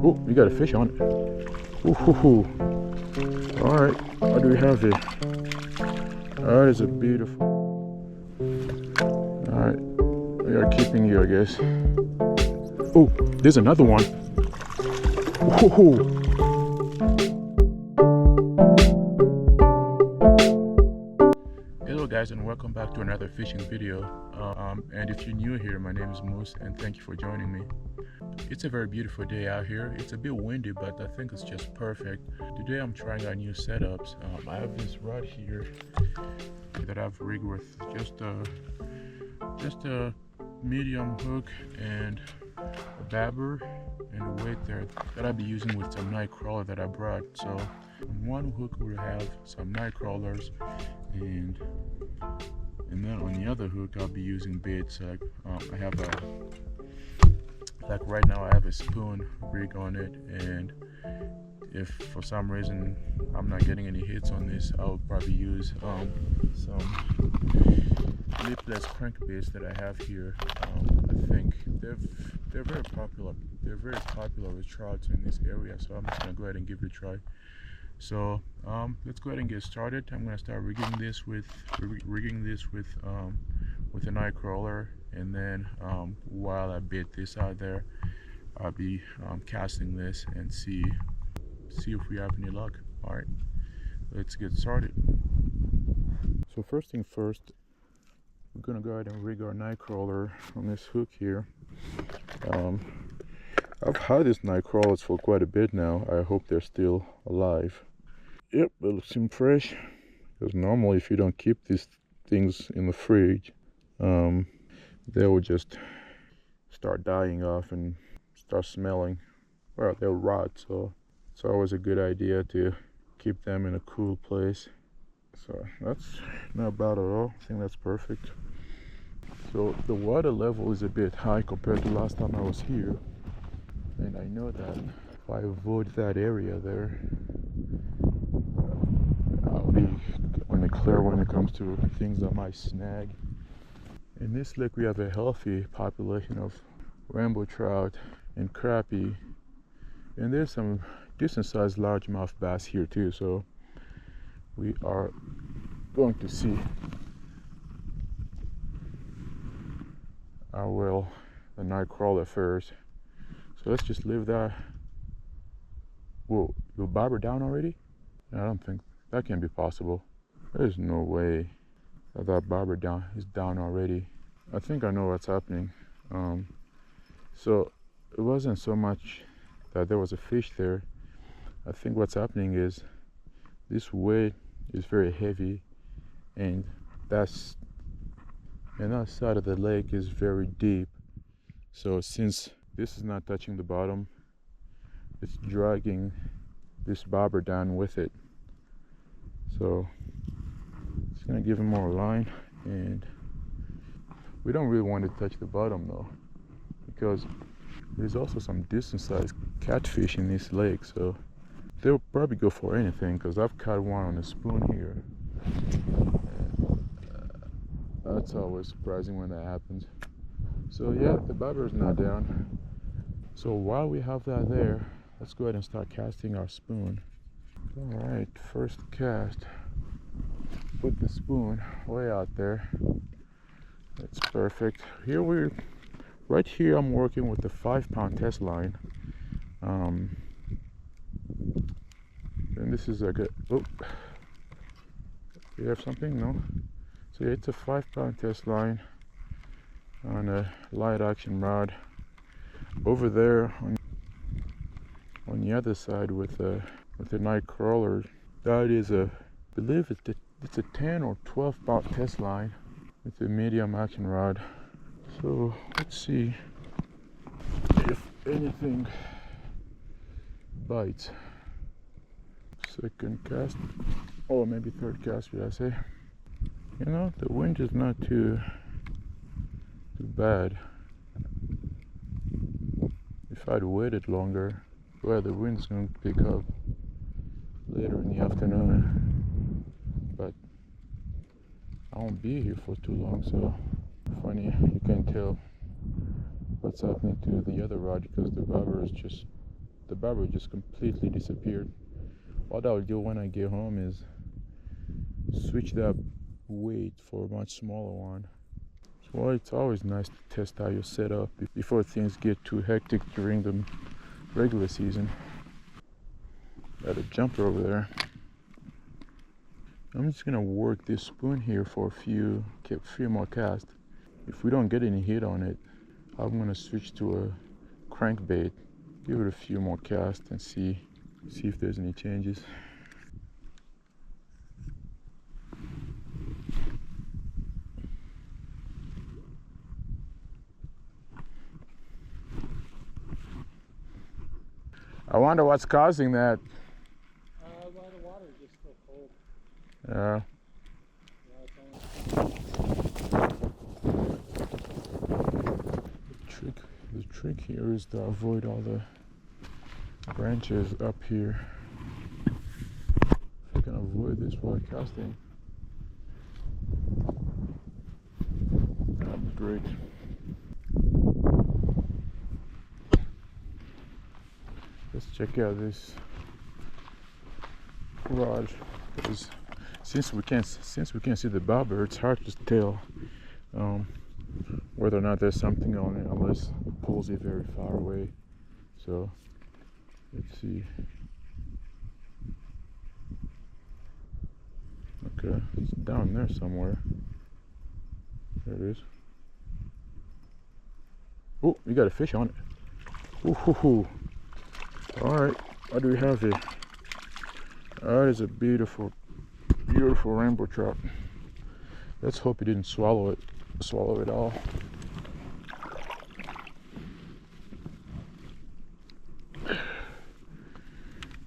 Oh, we got a fish on it. Ooh, hoo, hoo. All right, what do we have here? That is a beautiful. All right, we are keeping you, I guess. Oh, there's another one. Ooh. Hello guys, and welcome back to another fishing video. And if you're new here, my name is Moose and thank you for joining me. It's a very beautiful day out here. It's a bit windy, but I think it's just perfect. Today I'm trying out new setups. I have this rod here that I've rigged with just a medium hook and a babber and a weight there that I'll be using with some night crawler that I brought. So on one hook we'll have some night crawlers, and then on the other hook I'll be using baits. I have like right now I have a spoon rig on it, and if for some reason I'm not getting any hits on this, I'll probably use some lipless crankbaits that I have here. I think they're very popular. They're very popular with trouts in this area, so I'm just gonna go ahead and give it a try. So let's go ahead and get started. I'm gonna start rigging this with a night crawler, and then while I bait this out there, I'll be casting this and see if we have any luck. All right, let's get started. So first thing first, we're gonna go ahead and rig our night crawler on this hook here. I've had these night crawlers for quite a bit now. I hope they're still alive. Yep, they seem fresh, because normally if you don't keep these things in the fridge, they will just start dying off and start smelling. Well, they'll rot, so it's always a good idea to keep them in a cool place. So that's not bad at all. I think that's perfect. So the water level is a bit high compared to last time I was here, and I know that if I avoid that area there, I'll be on the clear when it comes to things that might snag. In this lake we have a healthy population of rainbow trout and crappie, and there's some decent sized largemouth bass here too, so we are going to see how well the night crawler fares. So let's just leave that. Whoa, you bobber down already? I don't think that can be possible. There's no way that bobber down is down already. I think I know what's happening. So it wasn't so much that there was a fish there. I think what's happening is this weight is very heavy, and that side of the lake is very deep. So since this is not touching the bottom, it's dragging this bobber down with it. So it's gonna give him more line, and we don't really want to touch the bottom though, because there's also some decent sized catfish in this lake, so they'll probably go for anything, because I've caught one on a spoon here. That's always surprising when that happens. So yeah, the bobber is not down. So while we have that there, let's go ahead and start casting our spoon. All right, first cast. Put the spoon way out there. That's perfect. Right here I'm working with the 5-pound test line. And this is like oh, you have something? No? So yeah, it's a 5-pound test line on a light action rod. Over there on the other side with the night crawler, that is I believe it's a 10 or 12-pound test line with a medium action rod. So let's see if anything bites. Second cast, or maybe third cast, should I say. You know, the wind is not too bad. If I'd waited longer, well, the wind's going to pick up later in the afternoon, but I won't be here for too long. So funny, you can tell what's happening to the other rod, because the bobber is just the bobber just completely disappeared. What I'll do when I get home is switch that weight for a much smaller one. Well, it's always nice to test out your setup before things get too hectic during the regular season. Got a jumper over there. I'm just gonna work this spoon here for a few more casts. If we don't get any heat on it, I'm gonna switch to a crankbait, give it a few more casts and see if there's any changes. I wonder what's causing that. Well, the water is just so cold. Yeah. The trick here is to avoid all the branches up here. If I can avoid this while casting, that'd be great. Let's check out this rod, because since we can't see the bobber, it's hard to tell whether or not there's something on it unless it pulls it very far away. So let's see. Okay, it's down there somewhere. There it is. Oh, you got a fish on it. Ooh, hoo, hoo. All right, what do we have here? That is a beautiful rainbow trout. Let's hope he didn't swallow it all.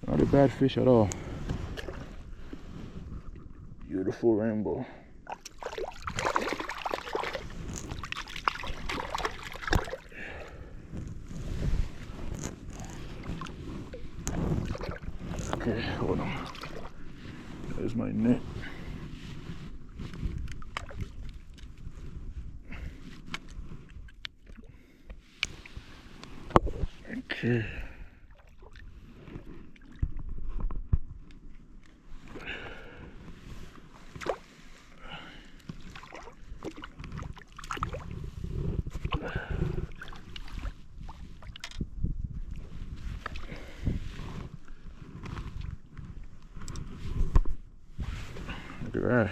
Not a bad fish at all. Beautiful rainbow. Okay, hold on. There's my net. Okay. Look at that.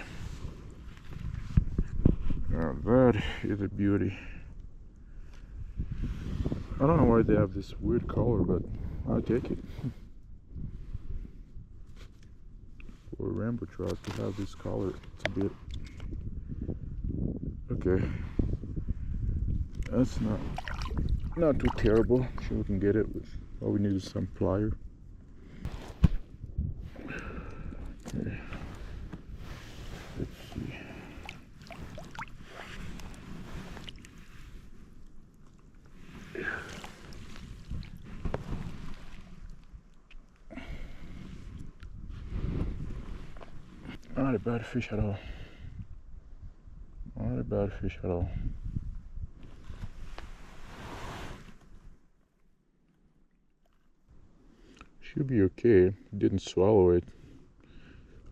Now that is a beauty. I don't know why they have this weird color, but I'll take it. For a rainbow trout to have this color, it's a bit... Okay. That's not too terrible. I'm sure we can get it with... All we need is some plier. Okay. Let's see. Not a bad fish at all. Not a bad fish at all. Should be okay. Didn't swallow it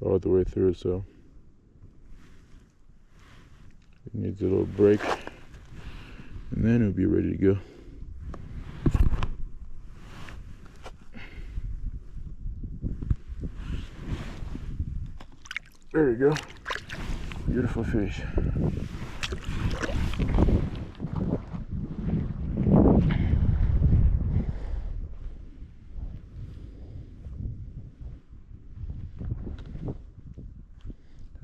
all the way through, so it needs a little break, and then it'll be ready to go. There you go. Beautiful fish.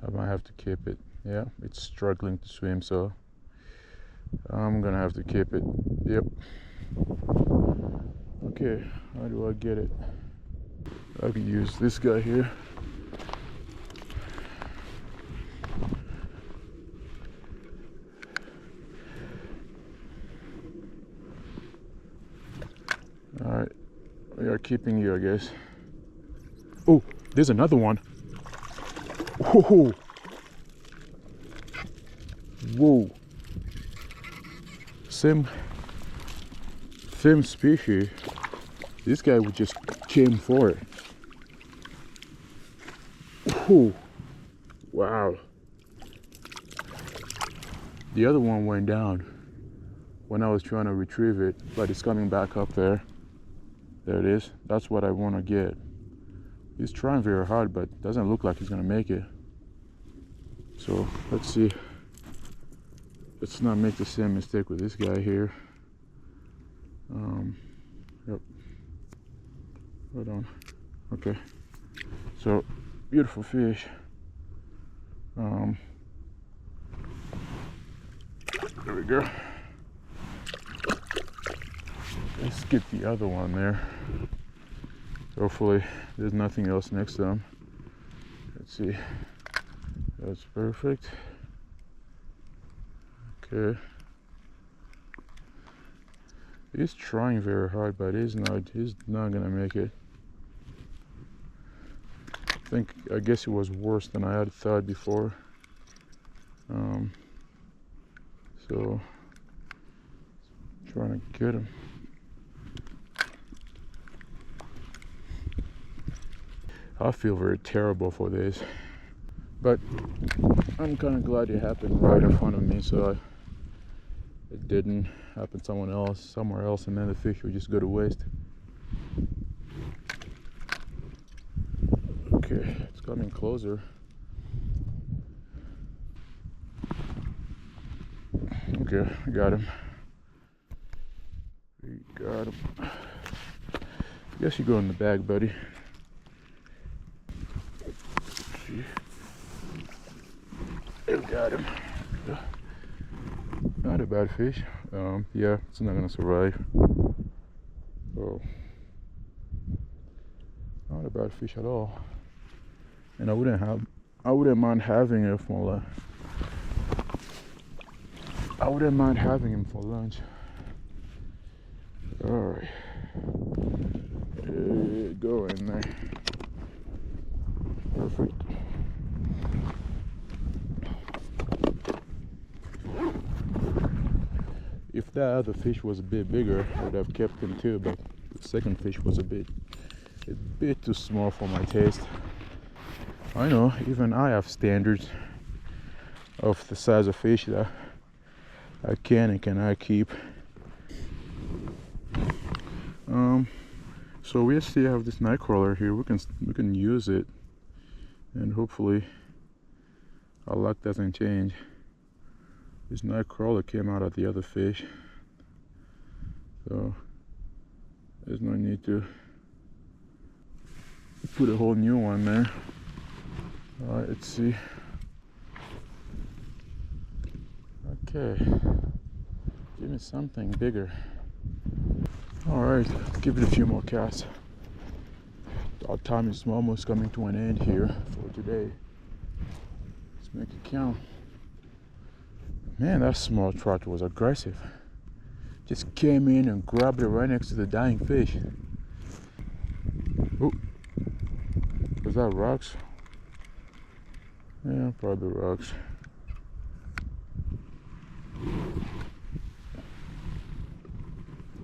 I might have to keep it. Yeah, it's struggling to swim, so I'm gonna have to keep it. Yep. Okay, how do I get it? I can use this guy here. Alright, we are keeping you, I guess. Oh, there's another one. Whoa! Whoa! Same species. This guy would just came for it. Whew. Wow. The other one went down when I was trying to retrieve it, but it's coming back up there. There it is. That's what I want to get. He's trying very hard, but doesn't look like he's gonna make it. So let's see. Let's not make the same mistake with this guy here. Yep. Hold on. Okay. So beautiful fish. There we go. Let's get the other one there. Hopefully there's nothing else next to him. Let's see. That's perfect. Okay. He's trying very hard, but he's not gonna make it. I guess it was worse than I had thought before. So trying to get him. I feel very terrible for this, but I'm kind of glad it happened right in front of me, so it didn't happen somewhere else, and then the fish would just go to waste. Okay, it's coming closer. Okay, I got him. We got him. I guess you go in the bag, buddy. We got him. Not a bad fish. Yeah, it's not gonna survive. So, not a bad fish at all. And I wouldn't mind having it for I wouldn't mind having him for lunch. All right, go in there. Perfect. If that other fish was a bit bigger, I would have kept him too, but the second fish was a bit too small for my taste. I know, even I have standards of the size of fish that I can and cannot keep. So we still have this night crawler here. We can use it, and hopefully our luck doesn't change. This night crawler came out of the other fish, so there's no need to put a whole new one there. All right, let's see. Okay, give me something bigger. All right, give it a few more casts. Our time is almost coming to an end here for today. Let's make it count. Man, that small trout was aggressive. Just came in and grabbed it right next to the dying fish. Oh, was that rocks? Yeah, probably rocks.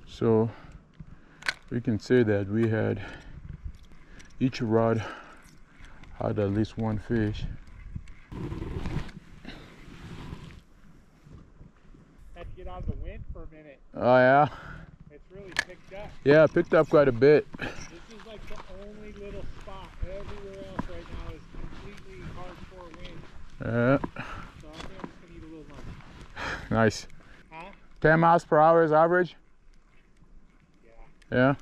So we can say that we had, each rod had at least one fish. Had to get out of the wind for a minute. Oh yeah? It's really picked up. Yeah, picked up quite a bit. This is like the only little spot. Everywhere else right now is completely hardcore wind. Yeah. So I think I'm just gonna eat a little lunch. Nice. Huh? 10 miles per hour is average? Yeah. Yeah.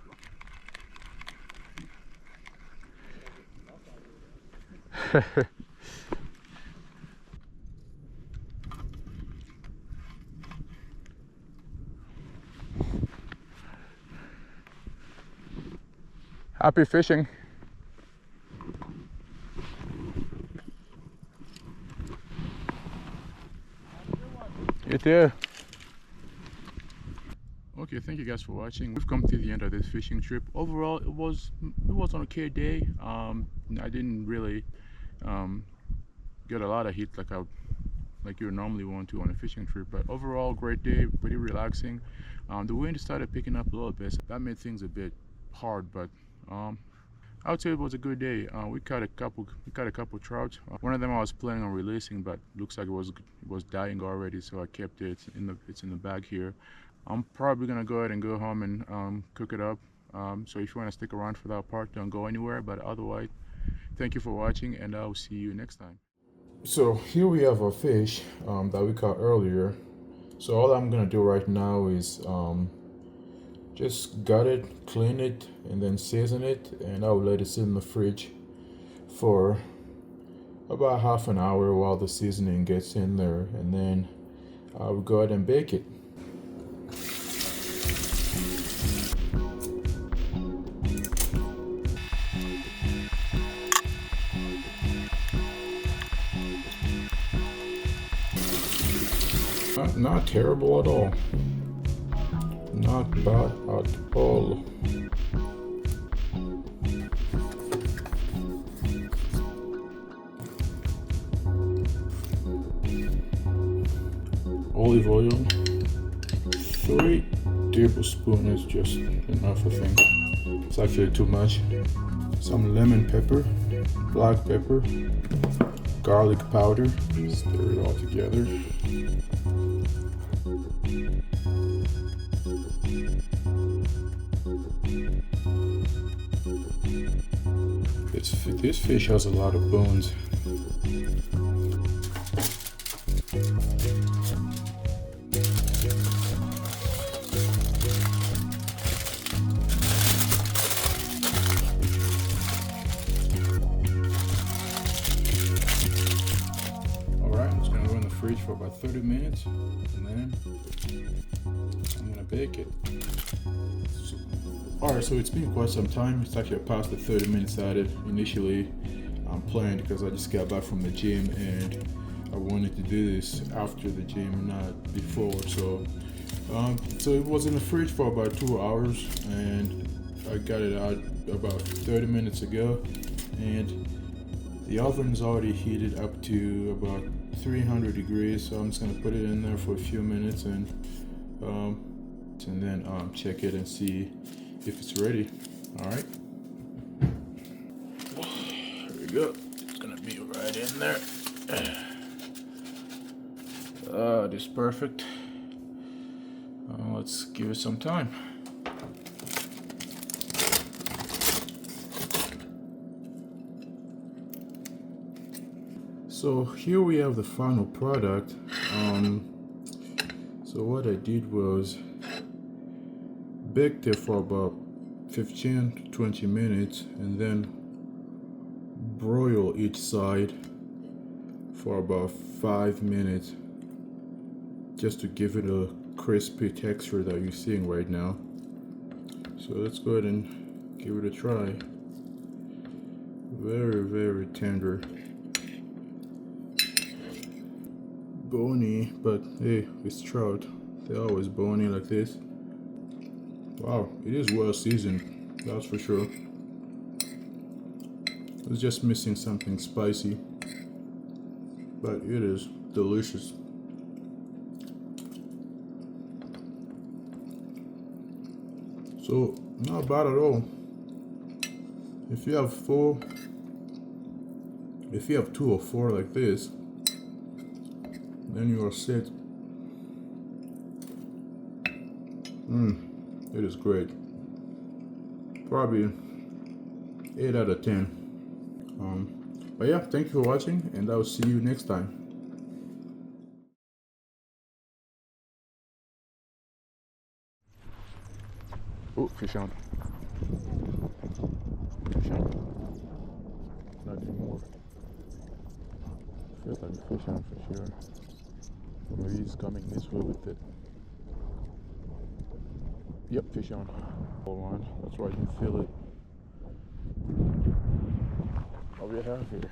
Happy fishing. You too. Okay, thank you guys for watching. We've come to the end of this fishing trip. Overall, it was an okay day. I didn't really get a lot of heat like you normally want to on a fishing trip, but overall great day, pretty relaxing. The wind started picking up a little bit, so that made things a bit hard, but I would say it was a good day. We caught a couple trout. One of them I was planning on releasing, but looks like it was dying already, so I kept it. It's in the bag here. I'm probably gonna go ahead and go home and cook it up. So if you want to stick around for that part, don't go anywhere. But otherwise, thank you for watching, and I'll see you next time. So here we have a fish that we caught earlier. So all I'm gonna do right now is just gut it, clean it, and then season it, and I'll let it sit in the fridge for about half an hour while the seasoning gets in there, and then I'll go ahead and bake it. Not terrible at all. Not bad at all. Olive oil, 3 tablespoons is just enough, I think. It's actually too much. Some lemon pepper, black pepper, garlic powder, stir it all together. This fish has a lot of bones. Alright, I'm just going to go in the fridge for about 30 minutes and then I'm going to bake it. Alright, so it's been quite some time. It's actually past the 30 minutes I had initially planned, because I just got back from the gym and I wanted to do this after the gym, not before. So it was in the fridge for about 2 hours and I got it out about 30 minutes ago, and the oven's already heated up to about 300 degrees. So I'm just gonna put it in there for a few minutes and then check it and see if it's ready. All right, here we go. It's gonna be right in there. This is perfect. Let's give it some time. So here we have the final product. So what I did was baked it for about 15 to 20 minutes and then broil each side for about 5 minutes, just to give it a crispy texture that you're seeing right now. So let's go ahead and give it a try. Very, very tender. Bony, but hey, it's trout. They're always bony like this. Wow, it is well seasoned, that's for sure. It's just missing something spicy, but it is delicious. So not bad at all. If you have 2 or 4 like this, then you are set. It is great. Probably 8 out of 10. But yeah, thank you for watching, and I'll see you next time. Oh, fish on. Fish on. Not anymore. Feels like a fish on for sure. Maybe he's coming this way with it. Yep, fish on. Hold on. That's why I can feel it. What we have here.